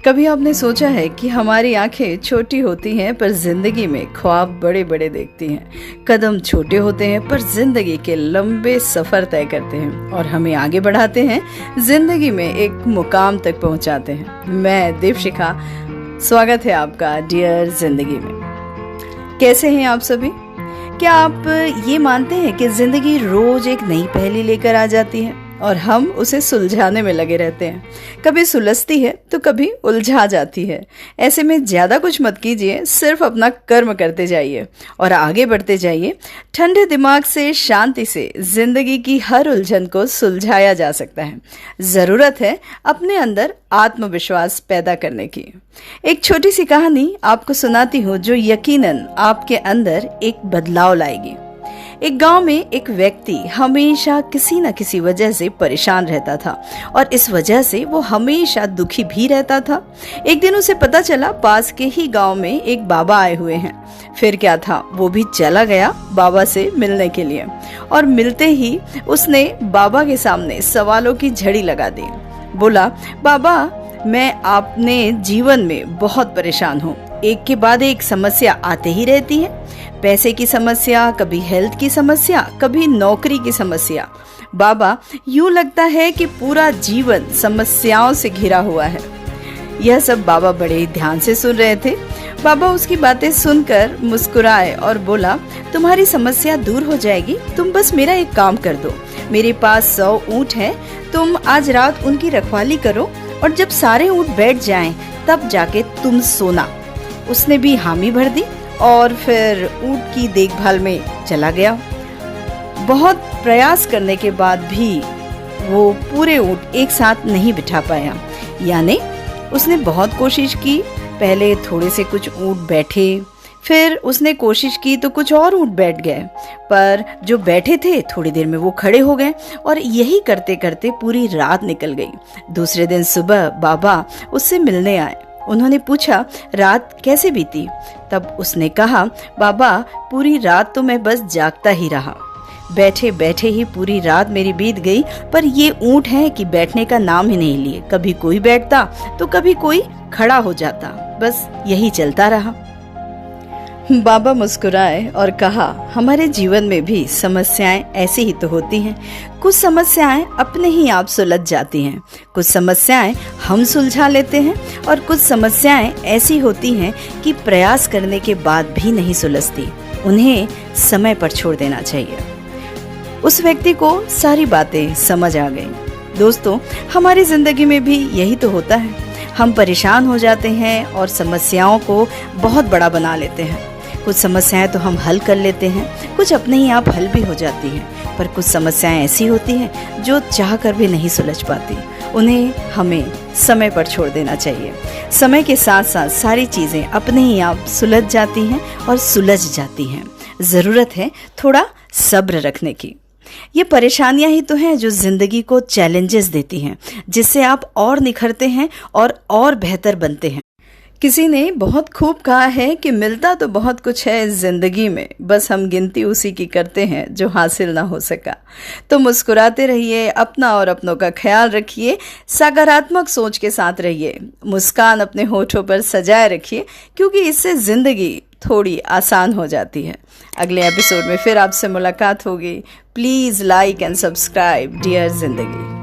कभी आपने सोचा है कि हमारी आंखें छोटी होती हैं पर जिंदगी में ख्वाब बड़े बड़े देखती हैं। कदम छोटे होते हैं पर जिंदगी के लंबे सफर तय करते हैं और हमें आगे बढ़ाते हैं, जिंदगी में एक मुकाम तक पहुंचाते हैं। मैं दीपशिखा, स्वागत है आपका डियर जिंदगी में। कैसे हैं आप सभी? क्या आप ये मानते हैं कि जिंदगी रोज एक नई पहेली लेकर आ जाती है और हम उसे सुलझाने में लगे रहते हैं? कभी सुलझती है तो कभी उलझा जाती है। ऐसे में ज्यादा कुछ मत कीजिए, सिर्फ अपना कर्म करते जाइए और आगे बढ़ते जाइए। ठंडे दिमाग से, शांति से जिंदगी की हर उलझन को सुलझाया जा सकता है। जरूरत है अपने अंदर आत्मविश्वास पैदा करने की। एक छोटी सी कहानी आपको सुनाती हूँ जो यकीनन आपके अंदर एक बदलाव लाएगी। एक गांव में एक व्यक्ति हमेशा किसी न किसी वजह से परेशान रहता था और इस वजह से वो हमेशा दुखी भी रहता था। एक दिन उसे पता चला पास के ही गांव में एक बाबा आए हुए हैं। फिर क्या था, वो भी चला गया बाबा से मिलने के लिए और मिलते ही उसने बाबा के सामने सवालों की झड़ी लगा दी। बोला, बाबा, मैं अपने जीवन में बहुत परेशान हूँ। एक के बाद एक समस्या आते ही रहती है। पैसे की समस्या, कभी हेल्थ की समस्या, कभी नौकरी की समस्या। बाबा, यूं लगता है कि पूरा जीवन समस्याओं से घिरा हुआ है। यह सब बाबा बड़े ध्यान से सुन रहे थे। बाबा उसकी बातें सुनकर मुस्कुराए और बोला, तुम्हारी समस्या दूर हो जाएगी, तुम बस मेरा एक काम कर दो। मेरे पास 100 ऊंट हैं, तुम आज रात उनकी रखवाली करो और जब सारे ऊंट बैठ जाएं, तब जाके तुम सोना। उसने भी हामी भर दी और फिर ऊंट की देखभाल में चला गया। बहुत प्रयास करने के बाद भी वो पूरे ऊंट एक साथ नहीं बिठा पाया। यानी उसने बहुत कोशिश की। पहले थोड़े से कुछ ऊंट बैठे, फिर उसने कोशिश की तो कुछ और ऊंट बैठ गए, पर जो बैठे थे थोड़ी देर में वो खड़े हो गए और यही करते करते पूरी रात निकल गई। दूसरे दिन सुबह बाबा उससे मिलने आए। उन्होंने पूछा, रात कैसे बीती? तब उसने कहा, बाबा, पूरी रात तो मैं बस जागता ही रहा। बैठे बैठे ही पूरी रात मेरी बीत गई, पर ये ऊंट हैं कि बैठने का नाम ही नहीं लिए। कभी कोई बैठता तो कभी कोई खड़ा हो जाता, बस यही चलता रहा। बाबा मुस्कुराए और कहा, हमारे जीवन में भी समस्याएं ऐसी ही तो होती हैं। कुछ समस्याएं अपने ही आप सुलझ जाती हैं, कुछ समस्याएं हम सुलझा लेते हैं और कुछ समस्याएं ऐसी होती हैं कि प्रयास करने के बाद भी नहीं सुलझती। उन्हें समय पर छोड़ देना चाहिए। उस व्यक्ति को सारी बातें समझ आ गई। दोस्तों, हमारी जिंदगी में भी यही तो होता है। हम परेशान हो जाते हैं और समस्याओं को बहुत बड़ा बना लेते हैं। कुछ समस्याएं तो हम हल कर लेते हैं, कुछ अपने ही आप हल भी हो जाती हैं, पर कुछ समस्याएं ऐसी होती हैं जो चाह कर भी नहीं सुलझ पाती। उन्हें हमें समय पर छोड़ देना चाहिए। समय के साथ साथ सारी चीज़ें अपने ही आप सुलझ जाती हैं और सुलझ जाती हैं। ज़रूरत है थोड़ा सब्र रखने की। ये परेशानियां ही तो हैं जो जिंदगी को चैलेंजेस देती हैं, जिससे आप और निखरते हैं और बेहतर बनते हैं। किसी ने बहुत खूब कहा है कि मिलता तो बहुत कुछ है जिंदगी में, बस हम गिनती उसी की करते हैं जो हासिल ना हो सका। तो मुस्कुराते रहिए, अपना और अपनों का ख्याल रखिए, सकारात्मक सोच के साथ रहिए, मुस्कान अपने होठों पर सजाए रखिए, क्योंकि इससे जिंदगी थोड़ी आसान हो जाती है। अगले एपिसोड में फिर आपसे मुलाकात होगी। Please like and subscribe dear जिंदगी।